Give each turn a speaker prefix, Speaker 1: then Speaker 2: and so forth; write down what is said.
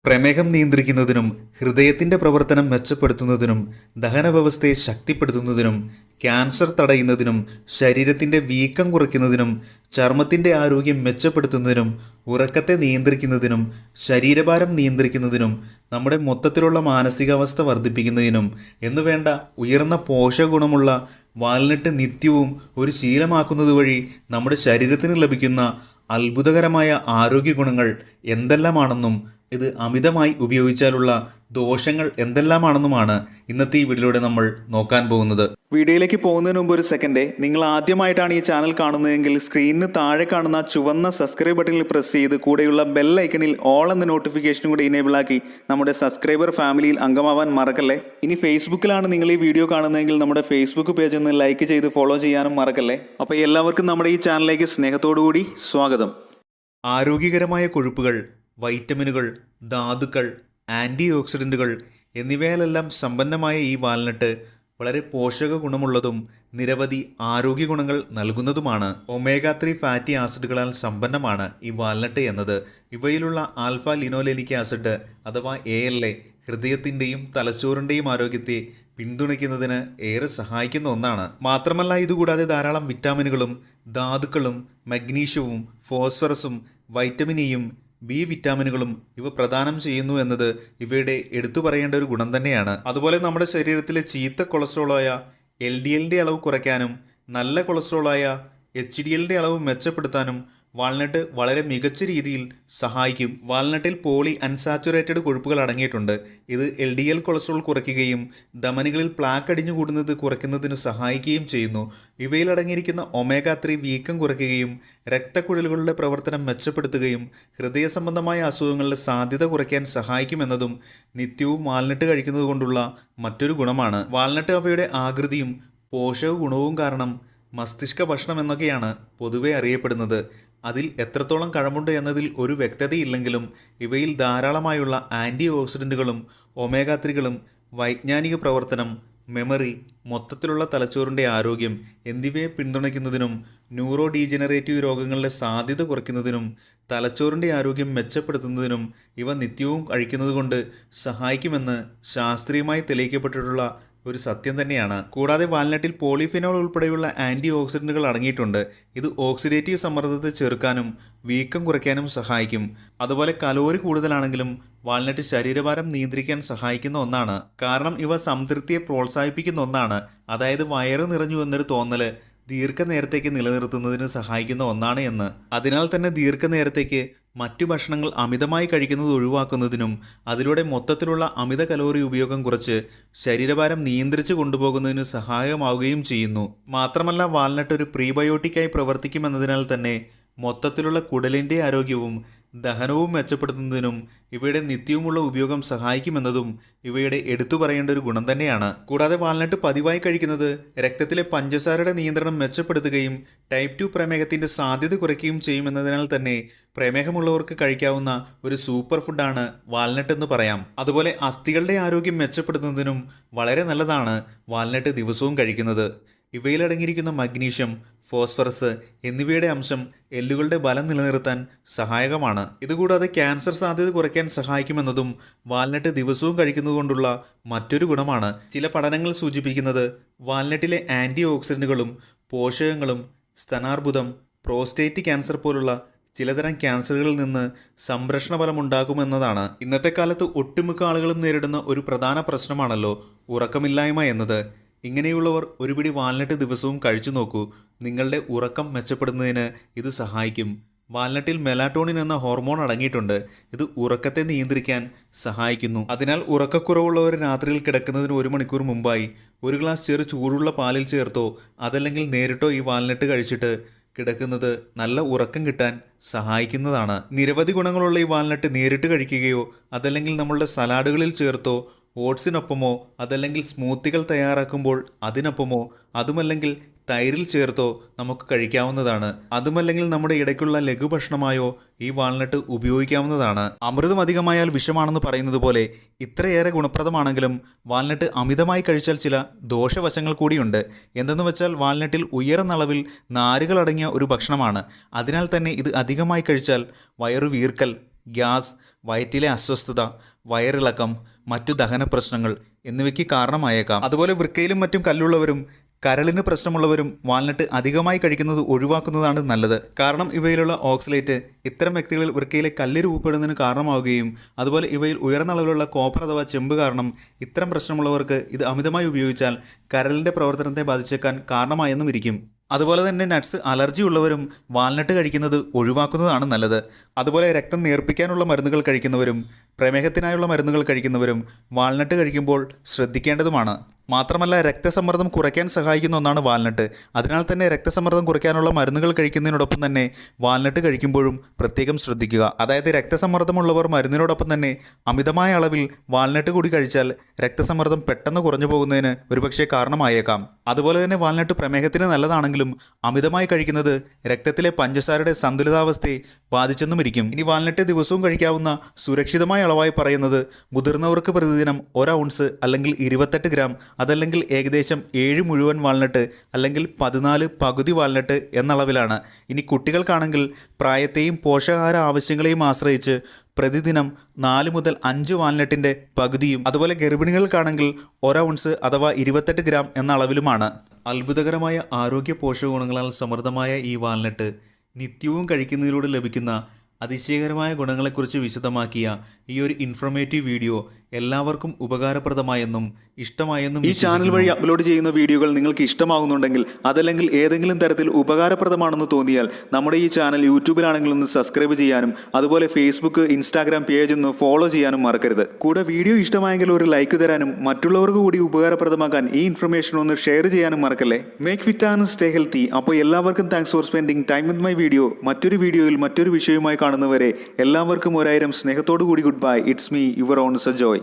Speaker 1: പ്രമേഹം നിയന്ത്രിക്കുന്നതിനും ഹൃദയത്തിൻ്റെ പ്രവർത്തനം മെച്ചപ്പെടുത്തുന്നതിനും ദഹനവ്യവസ്ഥയെ ശക്തിപ്പെടുത്തുന്നതിനും ക്യാൻസർ തടയുന്നതിനും ശരീരത്തിൻ്റെ വീക്കം കുറയ്ക്കുന്നതിനും ചർമ്മത്തിൻ്റെ ആരോഗ്യം മെച്ചപ്പെടുത്തുന്നതിനും ഉറക്കത്തെ നിയന്ത്രിക്കുന്നതിനും ശരീരഭാരം നിയന്ത്രിക്കുന്നതിനും നമ്മുടെ മൊത്തത്തിലുള്ള മാനസികാവസ്ഥ വർദ്ധിപ്പിക്കുന്നതിനും എന്നുവേണ്ട ഉയർന്ന പോഷകഗുണമുള്ള വാൽനട്ട് നിത്യവും ഒരു ശീലമാക്കുന്നത് വഴി നമ്മുടെ ശരീരത്തിന് ലഭിക്കുന്ന അത്ഭുതകരമായ ആരോഗ്യ ഗുണങ്ങൾ എന്തെല്ലാമാണെന്നും ഇത് അമിതമായി ഉപയോഗിച്ചാലുള്ള ദോഷങ്ങൾ എന്തെല്ലാമാണെന്നുമാണ് ഇന്നത്തെ ഈ വീഡിയോയിലൂടെ നമ്മൾ നോക്കാൻ പോകുന്നത്. വീഡിയോയിലേക്ക് പോകുന്നതിന് മുമ്പ് ഒരു സെക്കൻഡ്, നിങ്ങൾ ആദ്യമായിട്ടാണ് ഈ ചാനൽ കാണുന്നതെങ്കിൽ സ്ക്രീനിന് താഴെ കാണുന്ന ചുവന്ന സബ്സ്ക്രൈബ് ബട്ടണിൽ പ്രസ് ചെയ്ത് കൂടെയുള്ള ബെൽ ഐക്കണിൽ ഓൾ എന്ന നോട്ടിഫിക്കേഷനും കൂടി ഇനേബിൾ ആക്കി നമ്മുടെ സബ്സ്ക്രൈബർ ഫാമിലിയിൽ അംഗമാവാൻ മറക്കല്ലേ. ഇനി ഫേസ്ബുക്കിലാണ് നിങ്ങൾ ഈ വീഡിയോ കാണുന്നതെങ്കിൽ നമ്മുടെ ഫേസ്ബുക്ക് പേജ് ഒന്ന് ലൈക്ക് ചെയ്ത് ഫോളോ ചെയ്യാനും മറക്കല്ലേ. അപ്പോൾ എല്ലാവർക്കും നമ്മുടെ ഈ ചാനലിലേക്ക് സ്നേഹത്തോടു കൂടി സ്വാഗതം. ആരോഗ്യകരമായ കൊഴുപ്പുകൾ, വൈറ്റമിനുകൾ, ധാതുക്കൾ, ആൻറ്റി ഓക്സിഡൻറ്റുകൾ എന്നിവയാലെല്ലാം സമ്പന്നമായ ഈ വാൽനട്ട് വളരെ പോഷക ഗുണമുള്ളതും നിരവധി ആരോഗ്യ ഗുണങ്ങൾ നൽകുന്നതുമാണ്. ഒമേഗ 3 ഫാറ്റി ആസിഡുകളാൽ സമ്പന്നമാണ് ഈ വാൽനട്ട് എന്നത്. ഇവയിലുള്ള ആൽഫ ലിനോലെനിക് ആസിഡ് അഥവാ ALA ഹൃദയത്തിൻ്റെയും തലച്ചോറിൻ്റെയും ആരോഗ്യത്തെ പിന്തുണയ്ക്കുന്നതിന് ഏറെ സഹായിക്കുന്ന ഒന്നാണ്. മാത്രമല്ല, ഇതുകൂടാതെ ധാരാളം വിറ്റാമിനുകളും ധാതുക്കളും മഗ്നീഷ്യവും ഫോസ്ഫറസും വൈറ്റമിൻ ഇയും B വിറ്റാമിനുകളും ഇവ പ്രദാനം ചെയ്യുന്നു എന്നത് ഇവയുടെ എടുത്തു പറയേണ്ട ഒരു ഗുണം തന്നെയാണ്. അതുപോലെ നമ്മുടെ ശരീരത്തിലെ ചീത്ത കൊളസ്ട്രോളായ LDLൻ്റെ അളവ് കുറയ്ക്കാനും നല്ല കൊളസ്ട്രോളായ HDLൻ്റെ അളവ് മെച്ചപ്പെടുത്താനും വാൾനട്ട് വളരെ മികച്ച രീതിയിൽ സഹായിക്കും. വാൾനട്ടിൽ പോളി അൺസാച്ചുറേറ്റഡ് കൊഴുപ്പുകൾ അടങ്ങിയിട്ടുണ്ട്. ഇത് LDL കൊളസ്ട്രോൾ കുറയ്ക്കുകയും ധമനികളിൽ പ്ലാക്ക് അടിഞ്ഞുകൂടുന്നത് കുറയ്ക്കുന്നതിന് സഹായിക്കുകയും ചെയ്യുന്നു. ഇവയിൽ അടങ്ങിയിരിക്കുന്ന ഒമേഗ 3 വീക്കം കുറയ്ക്കുകയും രക്തക്കുഴലുകളുടെ പ്രവർത്തനം മെച്ചപ്പെടുത്തുകയും ഹൃദയ സംബന്ധമായ അസുഖങ്ങളുടെ സാധ്യത കുറയ്ക്കാൻ സഹായിക്കുമെന്നതും നിത്യവും വാൾനട്ട് കഴിക്കുന്നത് കൊണ്ടുള്ള മറ്റൊരു ഗുണമാണ്. വാൾനട്ട് അവയുടെ ആകൃതിയും പോഷക ഗുണവും കാരണം മസ്തിഷ്ക ഭക്ഷണം എന്നൊക്കെയാണ് പൊതുവെ അറിയപ്പെടുന്നത്. അതിൽ എത്രത്തോളം കഴമ്പുണ്ട് എന്നതിൽ ഒരു വ്യക്തതയില്ലെങ്കിലും ഇവയിൽ ധാരാളമായുള്ള ആൻറ്റി ഓക്സിഡൻറ്റുകളും ഒമേഗ 3കളും വൈജ്ഞാനിക പ്രവർത്തനം, മെമ്മറി, മൊത്തത്തിലുള്ള തലച്ചോറിൻ്റെ ആരോഗ്യം എന്നിവയെ പിന്തുണയ്ക്കുന്നതിനും ന്യൂറോ ഡീജനറേറ്റീവ് രോഗങ്ങളുടെ സാധ്യത കുറയ്ക്കുന്നതിനും തലച്ചോറിൻ്റെ ആരോഗ്യം മെച്ചപ്പെടുത്തുന്നതിനും ഇവ നിത്യവും കഴിക്കുന്നതുകൊണ്ട് സഹായിക്കുമെന്ന് ശാസ്ത്രീയമായി തെളിയിക്കപ്പെട്ടിട്ടുള്ള ഒരു സത്യം തന്നെയാണ്. കൂടാതെ വാൽനട്ടിൽ പോളിഫിനോൾ ഉൾപ്പെടെയുള്ള ആൻറ്റി ഓക്സിഡൻറ്റുകൾ അടങ്ങിയിട്ടുണ്ട്. ഇത് ഓക്സിഡേറ്റീവ് സമ്മർദ്ദത്തെ ചെറുക്കാനും വീക്കം കുറയ്ക്കാനും സഹായിക്കും. അതുപോലെ കലോറി കൂടുതലാണെങ്കിലും വാൽനട്ട് ശരീരഭാരം നിയന്ത്രിക്കാൻ സഹായിക്കുന്ന ഒന്നാണ്. കാരണം ഇവ സംതൃപ്തിയെ പ്രോത്സാഹിപ്പിക്കുന്ന ഒന്നാണ്. അതായത് വയറ് നിറഞ്ഞു എന്നൊരു തോന്നൽ ദീർഘനേരത്തേക്ക് നിലനിർത്തുന്നതിന് സഹായിക്കുന്ന ഒന്നാണ് എന്ന്. അതിനാൽ തന്നെ ദീർഘനേരത്തേക്ക് മറ്റു ഭക്ഷണങ്ങൾ അമിതമായി കഴിക്കുന്നത് ഒഴിവാക്കുന്നതിനും അതിലൂടെ മൊത്തത്തിലുള്ള അമിത കലോറി ഉപയോഗം കുറച്ച് ശരീരഭാരം നിയന്ത്രിച്ച് കൊണ്ടുപോകുന്നതിന് സഹായകമാവുകയും ചെയ്യുന്നു. മാത്രമല്ല, വാൽനട്ട് ഒരു പ്രീബയോട്ടിക്കായി പ്രവർത്തിക്കുമെന്നതിനാൽ തന്നെ മൊത്തത്തിലുള്ള കുടലിൻ്റെ ആരോഗ്യവും ദഹനവും മെച്ചപ്പെടുത്തുന്നതിനും ഇവയുടെ നിത്യവുമുള്ള ഉപയോഗം സഹായിക്കുമെന്നതും ഇവയുടെ എടുത്തു പറയേണ്ട ഒരു ഗുണം തന്നെയാണ്. കൂടാതെ വാൽനട്ട് പതിവായി കഴിക്കുന്നത് രക്തത്തിലെ പഞ്ചസാരയുടെ നിയന്ത്രണം മെച്ചപ്പെടുത്തുകയും ടൈപ്പ് 2 പ്രമേഹത്തിൻ്റെ സാധ്യത കുറയ്ക്കുകയും ചെയ്യുമെന്നതിനാൽ തന്നെ പ്രമേഹമുള്ളവർക്ക് കഴിക്കാവുന്ന ഒരു സൂപ്പർ ഫുഡാണ് വാൽനട്ട് എന്ന് പറയാം. അതുപോലെ അസ്ഥികളുടെ ആരോഗ്യം മെച്ചപ്പെടുത്തുന്നതിനും വളരെ നല്ലതാണ് വാൽനട്ട് ദിവസവും കഴിക്കുന്നത്. ഇവയിലടങ്ങിയിരിക്കുന്ന മഗ്നീഷ്യം, ഫോസ്ഫറസ് എന്നിവയുടെ അംശം എല്ലുകളുടെ ബലം നിലനിർത്താൻ സഹായകമാണ്. ഇതുകൂടാതെ ക്യാൻസർ സാധ്യത കുറയ്ക്കാൻ സഹായിക്കുമെന്നതും വാൽനട്ട് ദിവസവും കഴിക്കുന്നതുകൊണ്ടുള്ള മറ്റൊരു ഗുണമാണ്. ചില പഠനങ്ങൾ സൂചിപ്പിക്കുന്നത് വാൽനട്ടിലെ ആൻറ്റി ഓക്സിഡൻറ്റുകളും പോഷകങ്ങളും സ്തനാർബുദം, പ്രോസ്റ്റേറ്റ് ക്യാൻസർ പോലുള്ള ചിലതരം ക്യാൻസറുകളിൽ നിന്ന് സംരക്ഷണ ഫലമുണ്ടാകുമെന്നതാണ്. ഇന്നത്തെ കാലത്ത് ഒട്ടുമിക്ക ആളുകളും നേരിടുന്ന ഒരു പ്രധാന പ്രശ്നമാണല്ലോ ഉറക്കമില്ലായ്മ എന്നത്. ഇങ്ങനെയുള്ളവർ ഒരു പിടി വാൽനട്ട് ദിവസവും കഴിച്ചു നോക്കൂ. നിങ്ങളുടെ ഉറക്കം മെച്ചപ്പെടുന്നതിന് ഇത് സഹായിക്കും. വാൽനട്ടിൽ മെലാറ്റോണിൻ എന്ന ഹോർമോൺ അടങ്ങിയിട്ടുണ്ട്. ഇത് ഉറക്കത്തെ നിയന്ത്രിക്കാൻ സഹായിക്കുന്നു. അതിനാൽ ഉറക്കക്കുറവുള്ളവർ രാത്രിയിൽ കിടക്കുന്നതിന് 1 മണിക്കൂർ മുമ്പായി ഒരു ഗ്ലാസ് ചെറു ചൂടുള്ള പാലിൽ ചേർത്തോ അതല്ലെങ്കിൽ നേരിട്ടോ ഈ വാൽനട്ട് കഴിച്ചിട്ട് കിടക്കുന്നത് നല്ല ഉറക്കം കിട്ടാൻ സഹായിക്കുന്നതാണ്. നിരവധി ഗുണങ്ങളുള്ള ഈ വാൽനട്ട് നേരിട്ട് കഴിക്കുകയോ അതല്ലെങ്കിൽ നമ്മളുടെ സലാഡുകളിൽ ചേർത്തോ ഓട്സിനൊപ്പമോ അതല്ലെങ്കിൽ സ്മൂത്തികൾ തയ്യാറാക്കുമ്പോൾ അതിനൊപ്പമോ അതുമല്ലെങ്കിൽ തൈരിൽ ചേർത്തോ നമുക്ക് കഴിക്കാവുന്നതാണ്. അതുമല്ലെങ്കിൽ നമ്മുടെ ഇടയ്ക്കുള്ള ലഘുഭക്ഷണമായോ ഈ വാൾനട്ട് ഉപയോഗിക്കാവുന്നതാണ്. അമൃതം അധികമായാൽ വിഷമാണെന്ന് പറയുന്നത് പോലെ ഇത്രയേറെ ഗുണപ്രദമാണെങ്കിലും വാൾനട്ട് അമിതമായി കഴിച്ചാൽ ചില ദോഷവശങ്ങൾ കൂടിയുണ്ട്. എന്തെന്ന് വെച്ചാൽ വാൾനട്ടിൽ ഉയർന്ന അളവിൽ നാരുകളടങ്ങിയ ഒരു ഭക്ഷണമാണ്. അതിനാൽ തന്നെ ഇത് അധികമായി കഴിച്ചാൽ വയറു വീർക്കൽ, ഗ്യാസ്, വയറ്റിലെ അസ്വസ്ഥത, വയറിളക്കം, മറ്റു ദഹന പ്രശ്നങ്ങൾ എന്നിവയ്ക്ക് കാരണമായേക്കാം. അതുപോലെ വൃക്കയിലും മറ്റും കല്ലുള്ളവരും കരളിന് പ്രശ്നമുള്ളവരും വാൾനട്ട് അധികമായി കഴിക്കുന്നത് ഒഴിവാക്കുന്നതാണ് നല്ലത്. കാരണം ഇവയിലുള്ള ഓക്സലേറ്റ് ഇത്തരം വ്യക്തികളിൽ വൃക്കയിലെ കല്ല് രൂപപ്പെടുന്നതിന് കാരണമാവുകയും അതുപോലെ ഇവയിൽ ഉയർന്ന അളവിലുള്ള കോപ്പർ അഥവാ ചെമ്പ് കാരണം ഇത്തരം പ്രശ്നമുള്ളവർക്ക് ഇത് അമിതമായി ഉപയോഗിച്ചാൽ കരളിൻ്റെ പ്രവർത്തനത്തെ ബാധിച്ചേക്കാൻ കാരണമായെന്നും ഇരിക്കും. അതുപോലെ തന്നെ നട്ട്സ് അലർജി ഉള്ളവരും വാൾനട്ട് കഴിക്കുന്നത് ഒഴിവാക്കുന്നതാണ് നല്ലത്. അതുപോലെ രക്തം നേർപ്പിക്കാനുള്ള മരുന്നുകൾ കഴിക്കുന്നവരും പ്രമേഹത്തിനായുള്ള മരുന്നുകൾ കഴിക്കുന്നവരും വാൾനട്ട് കഴിക്കുമ്പോൾ ശ്രദ്ധിക്കേണ്ടതുമാണ്. മാത്രമല്ല രക്തസമ്മർദ്ദം കുറയ്ക്കാൻ സഹായിക്കുന്ന ഒന്നാണ് വാൾനട്ട്. അതിനാൽ തന്നെ രക്തസമ്മർദ്ദം കുറയ്ക്കാനുള്ള മരുന്നുകൾ കഴിക്കുന്നതിനോടൊപ്പം തന്നെ വാൾനട്ട് കഴിക്കുമ്പോഴും പ്രത്യേകം ശ്രദ്ധിക്കുക. അതായത് രക്തസമ്മർദ്ദമുള്ളവർ മരുന്നിനോടൊപ്പം തന്നെ അമിതമായ അളവിൽ വാൾനട്ട് കൂടി കഴിച്ചാൽ രക്തസമ്മർദ്ദം പെട്ടെന്ന് കുറഞ്ഞു പോകുന്നതിന് ഒരുപക്ഷെ കാരണമായേക്കാം. അതുപോലെ തന്നെ വാൾനട്ട് പ്രമേഹത്തിന് നല്ലതാണെങ്കിലും അമിതമായി കഴിക്കുന്നത് രക്തത്തിലെ പഞ്ചസാരയുടെ സന്തുലിതാവസ്ഥയെ ബാധിച്ചെന്നുമിരിക്കും. ഇനി വാൾനട്ട് ദിവസവും കഴിക്കാവുന്ന സുരക്ഷിതമായ അളവായി പറയുന്നത് മുതിർന്നവർക്ക് പ്രതിദിനം 1 ഔൺസ് അല്ലെങ്കിൽ 28 ഗ്രാം, അതല്ലെങ്കിൽ ഏകദേശം 7 മുഴുവൻ വാൾനട്ട് അല്ലെങ്കിൽ 14 പകുതി വാൾനട്ട് എന്ന അളവിലാണ്. ഇനി കുട്ടികൾക്കാണെങ്കിൽ പ്രായത്തെയും പോഷകാഹാര ആവശ്യങ്ങളെയും ആശ്രയിച്ച് പ്രതിദിനം 4 മുതൽ 5 വാൾനട്ടിൻ്റെ പകുതിയും, അതുപോലെ ഗർഭിണികൾക്കാണെങ്കിൽ 1 ഔൺസ് അഥവാ 28 ഗ്രാം എന്ന അളവിലുമാണ്. അത്ഭുതകരമായ ആരോഗ്യ പോഷകഗുണങ്ങളാൽ സമൃദ്ധമായ ഈ വാൾനട്ട് നിത്യവും കഴിക്കുന്നതിലൂടെ ലഭിക്കുന്ന അതിശയകരമായ ഗുണങ്ങളെക്കുറിച്ച് വിശദമാക്കിയ ഈ ഒരു ഇൻഫോർമേറ്റീവ് വീഡിയോ എല്ലാവർക്കും ഉപകാരപ്രദമായെന്നും ഇഷ്ടമായെന്നും ഈ ചാനൽ വഴി അപ്ലോഡ് ചെയ്യുന്ന വീഡിയോകൾ നിങ്ങൾക്ക് ഇഷ്ടമാകുന്നുണ്ടെങ്കിൽ അതല്ലെങ്കിൽ ഏതെങ്കിലും തരത്തിൽ ഉപകാരപ്രദമാണെന്ന് തോന്നിയാൽ നമ്മുടെ ഈ ചാനൽ യൂട്യൂബിലാണെങ്കിൽ ഒന്ന് സബ്സ്ക്രൈബ് ചെയ്യാനും അതുപോലെ ഫേസ്ബുക്ക്, ഇൻസ്റ്റാഗ്രാം പേജ് ഒന്ന് ഫോളോ ചെയ്യാനും മറക്കരുത്. കൂടെ വീഡിയോ ഇഷ്ടമായെങ്കിൽ ഒരു ലൈക്ക് തരാനും മറ്റുള്ളവർക്ക് കൂടി ഉപകാരപ്രദമാക്കാൻ ഈ ഇൻഫർമേഷൻ ഒന്ന് ഷെയർ ചെയ്യാനും മറക്കല്ലേ. Make fit and stay healthy. അപ്പോൾ എല്ലാവർക്കും thanks for spending time with my video. മറ്റൊരു വീഡിയോയിൽ മറ്റൊരു വിഷയവുമായി കാണുന്നവരെ എല്ലാവർക്കും 1000 സ്നേഹത്തോടു കൂടി good bye. It's me your own Sajoy.